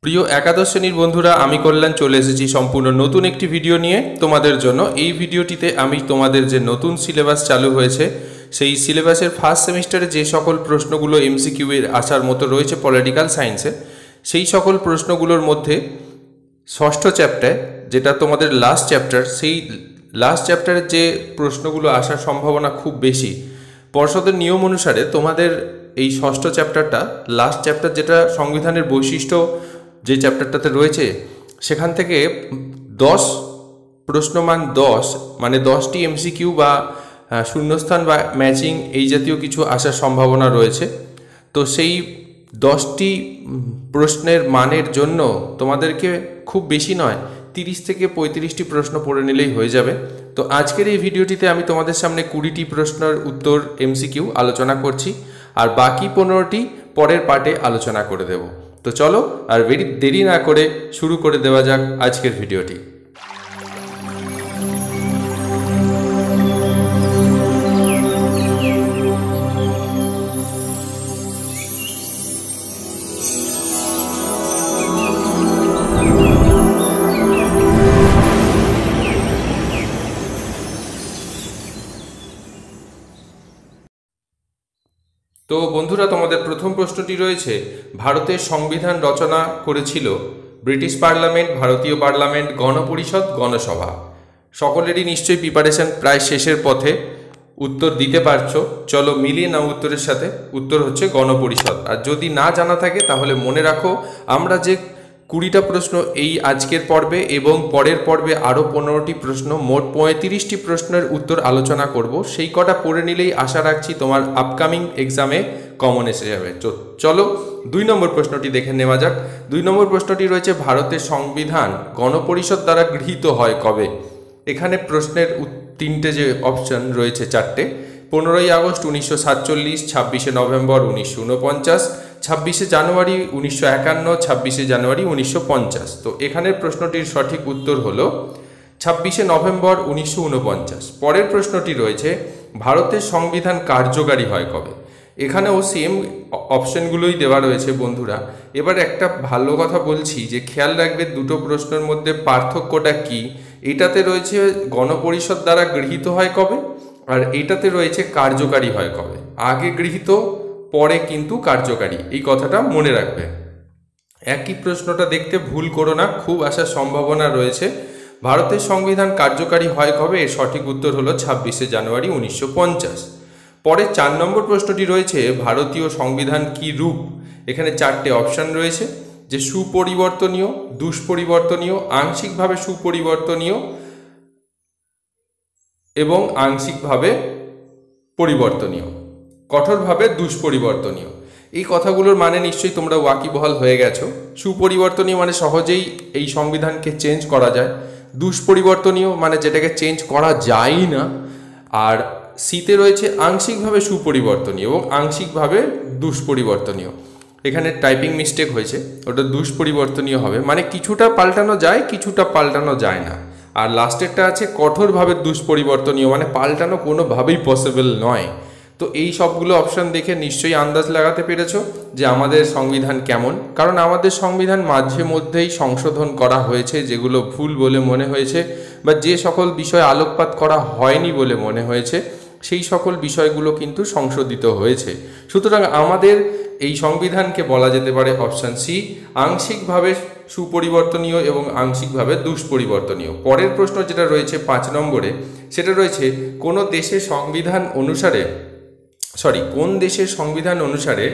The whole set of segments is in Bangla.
প্রিয় একাদশ শ্রেণীর বন্ধুরা, আমি কল্যাণ চলে এসেছি সম্পূর্ণ নতুন একটি ভিডিও নিয়ে তোমাদের জন্য। এই ভিডিওটিতে আমি তোমাদের যে নতুন সিলেবাস চালু হয়েছে সেই সিলেবাসের ফার্স্ট সেমিস্টারে যে সকল প্রশ্নগুলো এমসিকিউ এর আসার মতো রয়েছে পলিটিক্যাল সায়েন্সে, সেই সকল প্রশ্নগুলোর মধ্যে ষষ্ঠ চ্যাপ্টার, যেটা তোমাদের লাস্ট চ্যাপ্টার, সেই লাস্ট চ্যাপ্টারের যে প্রশ্নগুলো আসার সম্ভাবনা খুব বেশি। পর্ষদের নিয়ম অনুসারে তোমাদের এই ষষ্ঠ চ্যাপ্টারটা, লাস্ট চ্যাপ্টার যেটা সংবিধানের বৈশিষ্ট্য যে চ্যাপ্টারটাতে রয়েছে, সেখান থেকে 10 প্রশ্নমান 10 মানে 10টি এমসিকিউ বা শূন্যস্থান বা ম্যাচিং এই জাতীয় কিছু আসার সম্ভাবনা রয়েছে। তো সেই 10টি প্রশ্নের মানের জন্য তোমাদেরকে খুব বেশি নয়, 30 থেকে 35টি প্রশ্ন পড়ে নিলেই হয়ে যাবে। তো আজকের এই ভিডিওটিতে আমি তোমাদের সামনে 20টি প্রশ্নের উত্তর এমসিকিউ আলোচনা করছি, আর বাকি 15টি পরের পার্টে আলোচনা করে দেব। তো চলো আর দেরি না করে শুরু করে দেওয়া যাক আজকের ভিডিওটি। তো বন্ধুরা, তোমাদের প্রথম প্রশ্নটি রয়েছে, ভারতের সংবিধান রচনা করেছিল ব্রিটিশ পার্লামেন্ট, ভারতীয় পার্লামেন্ট, গণপরিষদ, গণসভা। সকলেরই নিশ্চয়ই প্রিপারেশন প্রায় শেষের পথে, উত্তর দিতে পারছো। চলো মিলিয়ে নাও উত্তরের সাথে। উত্তর হচ্ছে গণপরিষদ। আর যদি না জানা থাকে তাহলে মনে রাখো, আমরা যে 20টা প্রশ্ন এই আজকের পর্বে এবং পরের পর্বে আরও 15টি প্রশ্ন, মোট 35টি প্রশ্নের উত্তর আলোচনা করব। সেই কটা পড়ে নিলেই আশা রাখছি তোমার আপকামিং এক্সামে কমন এসে যাবে। চলো 2 নম্বর প্রশ্নটি দেখে নেওয়া যাক। 2 নম্বর প্রশ্নটি রয়েছে, ভারতের সংবিধান গণপরিষদ দ্বারা গৃহীত হয় কবে? এখানে প্রশ্নের 3টে যে অপশন রয়েছে, 4টে। 15ই আগস্ট 1947, 26শে নভেম্বর 1949, 26শে জানুয়ারি 1951, 26শে জানুয়ারি 1950। তো এখানের প্রশ্নটির সঠিক উত্তর হলো 26শে নভেম্বর 1949। পরের প্রশ্নটি রয়েছে, ভারতের সংবিধান কার্যকারী হয় কবে? এখানেও সেম অপশনগুলোই দেওয়া রয়েছে বন্ধুরা। এবার একটা ভালো কথা বলছি যে খেয়াল রাখবে দুটো প্রশ্নের মধ্যে পার্থক্যটা কি। এটাতে রয়েছে গণপরিষদ দ্বারা গৃহীত হয় কবে, আর এটাতে রয়েছে কার্যকারী হয় কবে। আগে গৃহীত, পরে কিন্তু কার্যকারী, এই কথাটা মনে রাখবে। একই প্রশ্নটা দেখতে ভুল করো না, খুব আসার সম্ভাবনা রয়েছে। ভারতের সংবিধান কার্যকারী হয় কবে? এর সঠিক উত্তর হলো 26শে জানুয়ারি 1950। পরে 4 নম্বর প্রশ্নটি রয়েছে, ভারতীয় সংবিধান কি রূপ? এখানে 4টে অপশান রয়েছে, যে সুপরিবর্তনীয়, দুষ্পরিবর্তনীয়, আংশিকভাবে সুপরিবর্তনীয় এবং আংশিকভাবে পরিবর্তনীয়, কঠোরভাবে দুষ্পরিবর্তনীয়। এই কথাগুলোর মানে নিশ্চয়ই তোমরা ওয়াকিবহাল হয়ে গেছো। সুপরিবর্তনীয় মানে সহজেই এই সংবিধানকে চেঞ্জ করা যায়, দুষ্পরিবর্তনীয় মানে যেটাকে চেঞ্জ করা যায় না, আর সিতে রয়েছে আংশিকভাবে সুপরিবর্তনীয় এবং আংশিকভাবে দুষ্পরিবর্তনীয়। এখানে টাইপিং মিস্টেক হয়েছে, ওটা দুষ্পরিবর্তনীয় হবে, মানে কিছুটা পাল্টানো যায়, কিছুটা পাল্টানো যায় না। আর লাস্টেরটা আছে কঠোরভাবে দুষ্পরিবর্তনীয়, মানে পাল্টানো কোনোভাবেই পসিবল নয়। তো এই সবগুলো অপশান দেখে নিশ্চয়ই আন্দাজ লাগাতে পেরেছো যে আমাদের সংবিধান কেমন। কারণ আমাদের সংবিধান মাঝে মধ্যেই সংশোধন করা হয়েছে, যেগুলো ভুল বলে মনে হয়েছে বা যে সকল বিষয় আলোকপাত করা হয়নি বলে মনে হয়েছে, সেই সকল বিষয়গুলো কিন্তু সংশোধিত হয়েছে। সুতরাং আমাদের এই সংবিধানকে বলা যেতে পারে অপশান সি, আংশিকভাবে সুপরিবর্তনীয় এবং আংশিকভাবে দুষ্পরিবর্তনীয়। পরের প্রশ্ন যেটা রয়েছে 5 নম্বরে, সেটা রয়েছে, কোন দেশের সংবিধান অনুসারে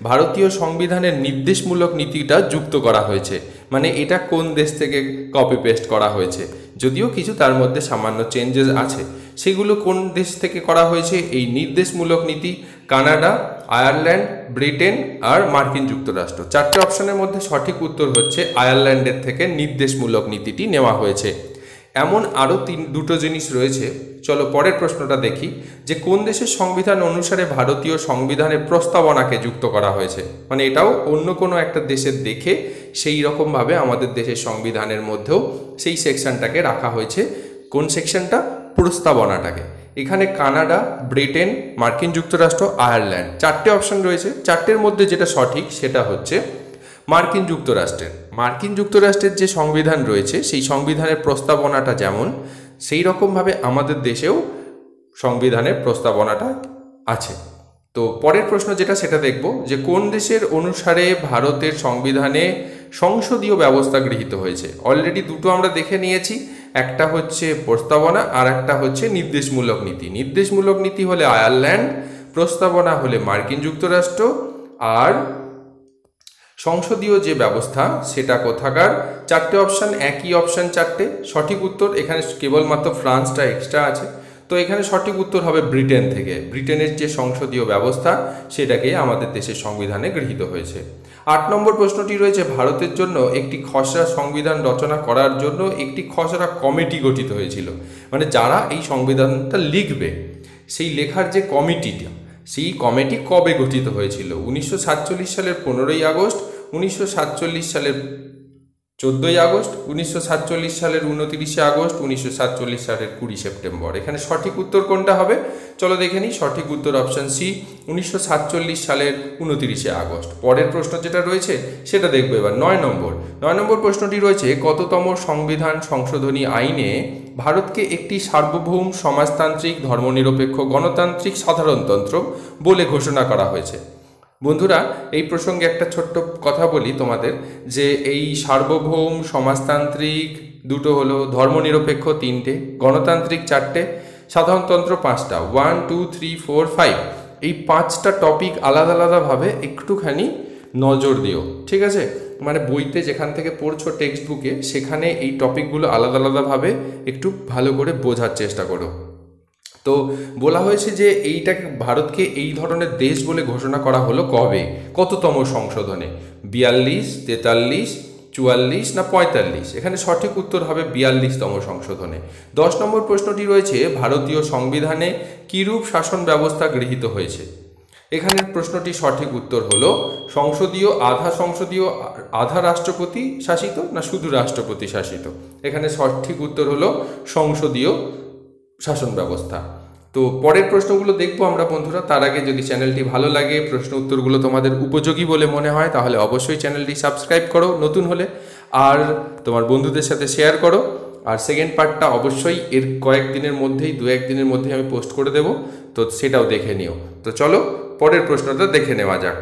ভারতীয় সংবিধানের নির্দেশমূলক নীতিটা যুক্ত করা হয়েছে? মানে এটা কোন দেশ থেকে কপি পেস্ট করা হয়েছে, যদিও কিছু তার মধ্যে সামান্য চেঞ্জেস আছে। সেগুলো কোন দেশ থেকে করা হয়েছে এই নির্দেশমূলক নীতি? কানাডা, আয়ারল্যান্ড, ব্রিটেন আর মার্কিন যুক্তরাষ্ট্র। 4টে অপশনের মধ্যে সঠিক উত্তর হচ্ছে আয়ারল্যান্ডের থেকে নির্দেশমূলক নীতিটি নেওয়া হয়েছে। এমন আরও 2টো জিনিস রয়েছে। চলো পরের প্রশ্নটা দেখি, যে কোন দেশের সংবিধান অনুসারে ভারতীয় সংবিধানের প্রস্তাবনাকে যুক্ত করা হয়েছে? মানে এটাও অন্য কোনো একটা দেশের দেখে সেই রকমভাবে আমাদের দেশের সংবিধানের মধ্যেও সেই সেকশনটাকে রাখা হয়েছে। কোন সেকশনটা? প্রস্তাবনাটাকে। এখানে কানাডা, ব্রিটেন, মার্কিন যুক্তরাষ্ট্র, আয়ারল্যান্ড, 4টে অপশন রয়েছে। 4টের মধ্যে যেটা সঠিক সেটা হচ্ছে মার্কিন যুক্তরাষ্ট্রের যে সংবিধান রয়েছে সেই সংবিধানের প্রস্তাবনাটা যেমন, সেই রকমভাবে আমাদের দেশেও সংবিধানের প্রস্তাবনাটা আছে। তো পরের প্রশ্ন যেটা সেটা দেখব যে কোন দেশের অনুসারে ভারতের সংবিধানে সংসদীয় ব্যবস্থা গৃহীত হয়েছে। অলরেডি দুটো আমরা দেখে নিয়েছি, একটা হচ্ছে প্রস্তাবনা আর একটা হচ্ছে নির্দেশমূলক নীতি। নির্দেশমূলক নীতি হলে আয়ারল্যান্ড, প্রস্তাবনা হলে মার্কিন যুক্তরাষ্ট্র, আর সংসদীয় যে ব্যবস্থা সেটা কোথাকার। চারটে অপশান, একই অপশান চারটে। সঠিক উত্তর এখানে কেবলমাত্র ফ্রান্সটা এক্সট্রা আছে, তো এখানে সঠিক উত্তর হবে ব্রিটেন থেকে। ব্রিটেনের যে সংসদীয় ব্যবস্থা সেটাকে আমাদের দেশের সংবিধানে গৃহীত হয়েছে। 8 নম্বর প্রশ্নটি রয়েছে ভারতের জন্য একটি খসড়া সংবিধান রচনা করার জন্য একটি খসড়া কমিটি গঠিত হয়েছিল। মানে যারা এই সংবিধানটা লিখবে সেই লেখার যে কমিটিটা, সেই কমিটি কবে গঠিত হয়েছিল? 1947 সালের 15ই আগস্ট, 1947 সালের 14ই আগস্ট, 1947 সালের 29শে আগস্ট, 1947 সালের 20 সেপ্টেম্বর। এখানে সঠিক উত্তর কোনটা হবে চলো দেখে নিই। সঠিক উত্তর অপশান সি, 1947 সালের 29শে আগস্ট। পরের প্রশ্ন যেটা রয়েছে সেটা দেখবো এবার। 9 নম্বর প্রশ্নটি রয়েছে কততম সংবিধান সংশোধনী আইনে ভারতকে একটি সার্বভৌম সমাজতান্ত্রিক ধর্মনিরপেক্ষ গণতান্ত্রিক সাধারণতন্ত্র বলে ঘোষণা করা হয়েছে? বন্ধুরা, এই প্রসঙ্গে একটা ছোট্ট কথা বলি তোমাদের, যে এই সার্বভৌম সমাজতান্ত্রিক দুটো হলো, ধর্মনিরপেক্ষ 3টে, গণতান্ত্রিক 4টে, সাধারণতন্ত্র 5টা। 1 2 3 4 5 এই 5টা টপিক আলাদা আলাদাভাবে একটুখানি নজর দিও, ঠিক আছে? মানে বইতে যেখান থেকে পড়ছো টেক্সট বুকে, সেখানে এই টপিকগুলো আলাদা আলাদাভাবে একটু ভালো করে বোঝার চেষ্টা করো। তো বলা হয়েছে যে এইটাকে ভারতকে এই ধরনের দেশ বলে ঘোষণা করা হলো কবে, কততম সংশোধনে? 42, 43, 44 না 45? এখানে সঠিক উত্তর হবে 42তম সংশোধনে। 10 নম্বর প্রশ্নটি রয়েছে ভারতীয় সংবিধানে কিরূপ শাসন ব্যবস্থা গৃহীত হয়েছে? এখানের প্রশ্নটি সঠিক উত্তর হলো সংসদীয়, আধা রাষ্ট্রপতি শাসিত না শুধু রাষ্ট্রপতি শাসিত? এখানে সঠিক উত্তর হলো সংসদীয় শাসন ব্যবস্থা। তো পরের প্রশ্নগুলো দেখবো আমরা বন্ধুরা। তার আগে যদি চ্যানেলটি ভালো লাগে, প্রশ্ন উত্তরগুলো তোমাদের উপযোগী বলে মনে হয়, তাহলে অবশ্যই চ্যানেলটি সাবস্ক্রাইব করো নতুন হলে, আর তোমার বন্ধুদের সাথে শেয়ার করো। আর সেকেন্ড পার্টটা অবশ্যই এর কয়েকদিনের মধ্যেই, 2-1 দিনের মধ্যেই আমি পোস্ট করে দেবো, তো সেটাও দেখে নিও। তো চলো পরের প্রশ্নটা দেখে নেওয়া যাক।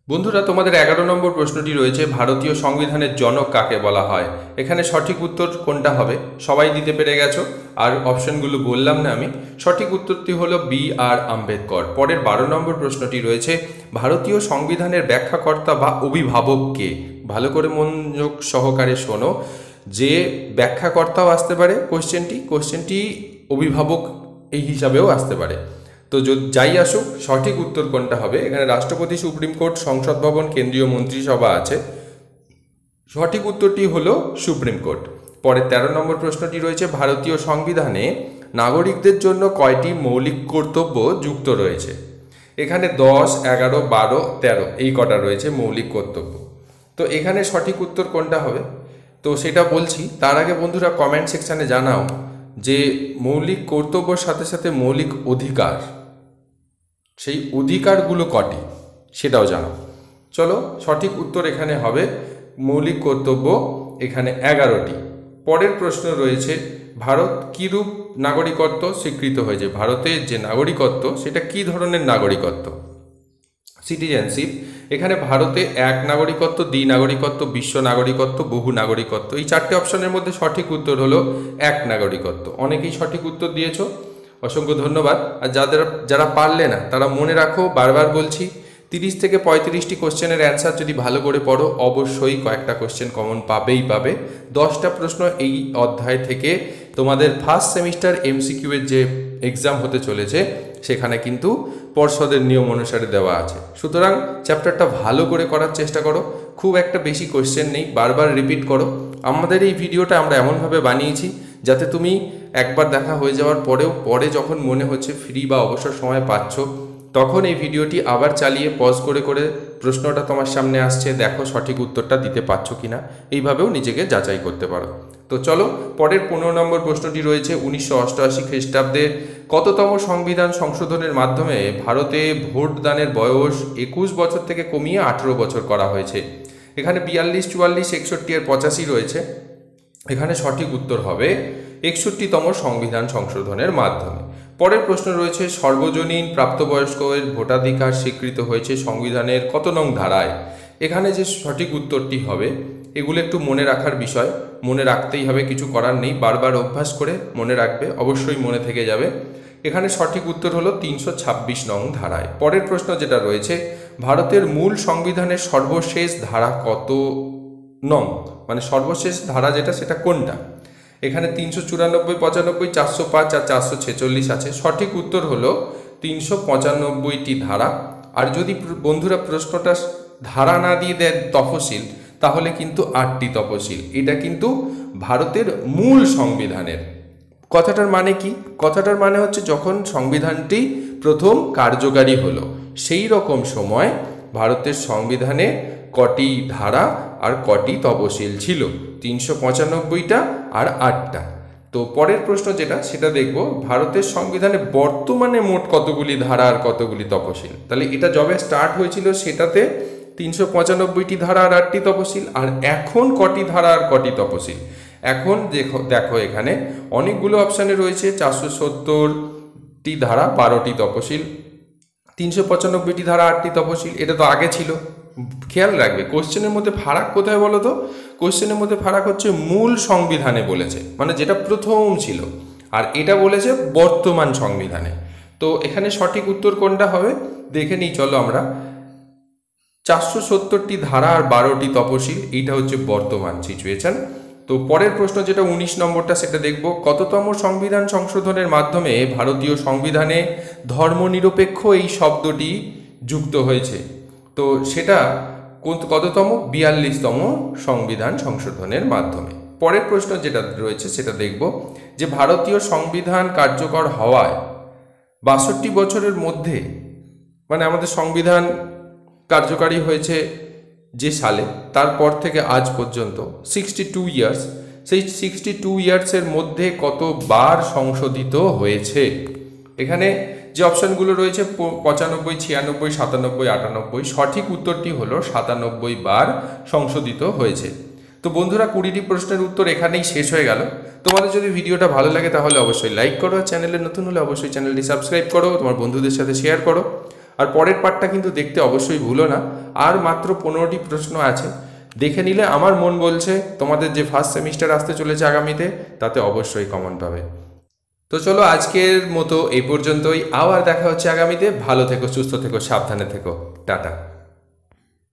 বন্ধুরা, তোমাদের 11 নম্বর প্রশ্নটি রয়েছে ভারতীয় সংবিধানের জনক কাকে বলা হয়? এখানে সঠিক উত্তর কোনটা হবে? সবাই দিতে পেরে গেছো, আর অপশনগুলো বললাম না আমি। সঠিক উত্তরটি হলো B.R. আম্বেদকর। পরের 12 নম্বর প্রশ্নটি রয়েছে ভারতীয় সংবিধানের ব্যাখ্যাকর্তা বা অভিভাবক কে? ভালো করে মনোযোগ সহকারে শোনো, যে ব্যাখ্যাকর্তাও আসতে পারে কোশ্চেনটি অভিভাবক এই হিসাবেও আসতে পারে। তো যাই আসুক, সঠিক উত্তর কোনটা হবে? এখানে রাষ্ট্রপতি, সুপ্রিম কোর্ট, সংসদ ভবন, কেন্দ্রীয় মন্ত্রিসভা আছে। সঠিক উত্তরটি হলো সুপ্রিম কোর্ট। পরের 13 নম্বর প্রশ্নটি রয়েছে ভারতীয় সংবিধানে নাগরিকদের জন্য কয়টি মৌলিক কর্তব্য যুক্ত রয়েছে? এখানে 10, 11, 12, 13 এই কটা রয়েছে মৌলিক কর্তব্য। তো এখানে সঠিক উত্তর কোনটা হবে তো সেটা বলছি। তার আগে বন্ধুরা কমেন্ট সেকশানে জানাও যে মৌলিক কর্তব্যর সাথে সাথে মৌলিক অধিকার, সেই অধিকারগুলো কটি সেটাও জানাও। চলো, সঠিক উত্তর এখানে হবে মৌলিক কর্তব্য এখানে 11টি। পরের প্রশ্ন রয়েছে ভারত কিরূপ নাগরিকত্ব স্বীকৃত হয়েছে? ভারতের যে নাগরিকত্ব সেটা কি ধরনের নাগরিকত্ব? সিটিজেনশিপ। এখানে ভারতে এক নাগরিকত্ব, দ্বি নাগরিকত্ব, বিশ্ব নাগরিকত্ব, বহু নাগরিকত্ব, এই 4টে অপশনের মধ্যে সঠিক উত্তর হলো এক নাগরিকত্ব। অনেকেই সঠিক উত্তর দিয়েছো, অসংখ্য ধন্যবাদ। আর যারা পারলে না তারা মনে রাখো, বারবার বলছি, 30 থেকে 35টি কোশ্চেনের অ্যান্সার যদি ভালো করে পড়ো অবশ্যই কয়েকটা কোশ্চেন কমন পাবে। 10টা প্রশ্ন এই অধ্যায় থেকে তোমাদের ফার্স্ট সেমিস্টার MCQ এর যে এক্সাম হতে চলেছে সেখানে কিন্তু পর্ষদের নিয়ম অনুসারে দেওয়া আছে। সুতরাং চ্যাপ্টারটা ভালো করে করার চেষ্টা করো, খুব একটা বেশি কোশ্চেন নেই, বারবার রিপিট করো। আমাদের এই ভিডিওটা আমরা এমনভাবে বানিয়েছি যাতে তুমি একবার দেখা হয়ে যাওয়ার পরেও পরে যখন মনে হচ্ছে ফ্রি বা অবসর সময় পাচ্ছ, তখন এই ভিডিওটি আবার চালিয়ে পজ করে করে প্রশ্নটা তোমার সামনে আসছে, দেখো সঠিক উত্তরটা দিতে পারছো কিনা, এইভাবেও নিজেকে যাচাই করতে পারো। তো তো চলো পরের 15 নম্বর প্রশ্নটি রয়েছে 1988 খ্রিস্টাব্দে কততম সংবিধান সংশোধনের মাধ্যমে ভারতে ভোটদানের বয়স 21 বছর থেকে কমিয়ে 18 বছর করা হয়েছে? এখানে 42, 44, 61 আর 85 রয়েছে। এখানে সঠিক উত্তর হবে 61তম সংবিধান সংশোধনের মাধ্যমে। পরের প্রশ্ন রয়েছে সর্বজনীন প্রাপ্তবয়স্কের ভোটাধিকার স্বীকৃত হয়েছে সংবিধানের কত নং ধারায়? এখানে যে সঠিক উত্তরটি হবে, এগুলো একটু মনে রাখার বিষয়, মনে রাখতেই হবে, কিছু করার নেই, বারবার অভ্যাস করে মনে রাখবে, অবশ্যই মনে থেকে যাবে। এখানে সঠিক উত্তর হলো 326 নং ধারায়। পরের প্রশ্ন যেটা রয়েছে ভারতের মূল সংবিধানের সর্বশেষ ধারা কত নং, মানে সর্বশেষ ধারা যেটা সেটা কোনটা? এখানে 394, 95, 405 আর 446 আছে। সঠিক উত্তর হলো 395টি ধারা। আর যদি বন্ধুরা প্রশ্নটা ধারা না দিয়ে দেন তফসিল, তাহলে কিন্তু 8টি তফসিল। এটা কিন্তু ভারতের মূল সংবিধানের। কথাটার মানে কি? কথাটার মানে হচ্ছে যখন সংবিধানটি প্রথম কার্যকারী হলো সেই রকম সময় ভারতের সংবিধানে কটি ধারা আর কটি তফসিল ছিল? 395টা আর 8টা। তো পরের প্রশ্ন যেটা সেটা দেখব ভারতের সংবিধানে বর্তমানে মোট কতগুলি ধারা আর কতগুলি তফসিল। তাহলে এটা যবে স্টার্ট হয়েছিল সেটাতে 395টি ধারা আর 8টি তফসিল, আর এখন কটি ধারা আর কটি তফসিল? এখন দেখো এখানে অনেকগুলো অপশানে রয়েছে। 470টি ধারা 12টি তফসিল, 395টি ধারা 8টি তফসিল। এটা তো আগে ছিল। খেয়াল রাখবে কোশ্চেনের মধ্যে ফারাক কোথায় বলো তো? কোশ্চেনের মধ্যে ফারাক হচ্ছে মূল সংবিধানে বলেছে, মানে যেটা প্রথম ছিল, আর এটা বলেছে বর্তমান সংবিধানে। তো এখানে সঠিক উত্তর কোনটা হবে দেখে নিই চলো আমরা। 470টি ধারা আর 12টি তফসিল, এইটা হচ্ছে বর্তমান সিচুয়েশন। তো পরের প্রশ্ন যেটা 19 নম্বরটা সেটা দেখব কততম সংবিধান সংশোধনের মাধ্যমে ভারতীয় সংবিধানে ধর্মনিরপেক্ষ এই শব্দটি যুক্ত হয়েছে? তো সেটা কততম? 42তম সংবিধান সংশোধনের মাধ্যমে। পরের প্রশ্ন যেটা রয়েছে সেটা দেখব যে ভারতীয় সংবিধান কার্যকর হওয়ায় 62 বছরের মধ্যে, মানে আমাদের সংবিধান কার্যকারী হয়েছে যে সালে, তারপর থেকে আজ পর্যন্ত 62 ইয়ার্স, সেই 62 ইয়ার্সের মধ্যে কতবার সংশোধিত হয়েছে? এখানে যে অপশানগুলো রয়েছে 95, 96, 97, 98, সঠিক উত্তরটি হলো 97 বার সংশোধিত হয়েছে। তো বন্ধুরা 20টি প্রশ্নের উত্তর এখানেই শেষ হয়ে গেল। তোমাদের যদি ভিডিওটা ভালো লাগে তাহলে অবশ্যই লাইক করো, চ্যানেলে নতুন হলে অবশ্যই চ্যানেলটি সাবস্ক্রাইব করো, তোমার বন্ধুদের সাথে শেয়ার করো। আর পরের পার্টটা কিন্তু দেখতে অবশ্যই ভুলো না। আর মাত্র 15টি প্রশ্ন আছে, দেখে নিলে আমার মন বলছে তোমাদের যে ফার্স্ট সেমিস্টার আসতে চলেছে আগামীতে, তাতে অবশ্যই কমন পাবে। তো চলো আজকের মতো এই পর্যন্তই, আবার দেখা হচ্ছে আগামীতে। ভালো থেকো, সুস্থ থেকো, সাবধানে থেকো, টাটা।